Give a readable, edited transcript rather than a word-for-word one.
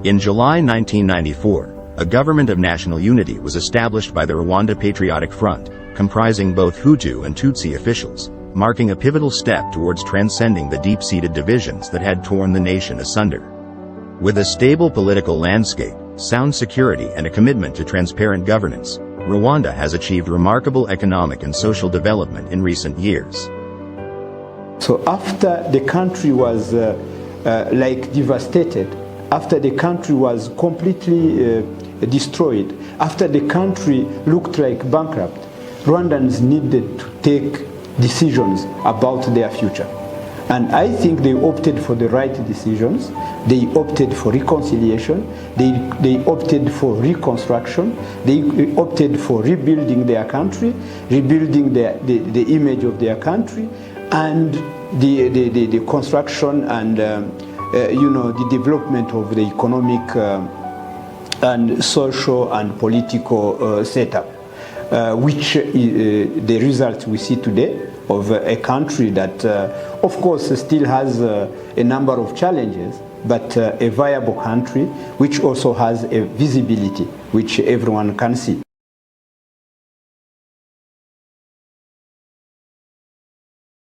In July 1994, a government of national unity was established by the Rwanda Patriotic Front, comprising both Hutu and Tutsi officials, marking a pivotal step towards transcending the deep-seated divisions that had torn the nation asunder. With a stable political landscape, sound security and a commitment to transparent governance, Rwanda has achieved remarkable economic and social development in recent years. So after the country was devastated, after the country was completely destroyed, after the country looked like bankrupt, Rwandans needed to take decisions about their future. And I think they opted for the right decisions. They opted for reconciliation. They opted for reconstruction. They opted for rebuilding their country, rebuilding the image of their country, and the construction and the development of the economic and social and political setup, which the results we see today of a country that, of course, still has a number of challenges, but a viable country which also has a visibility which everyone can see.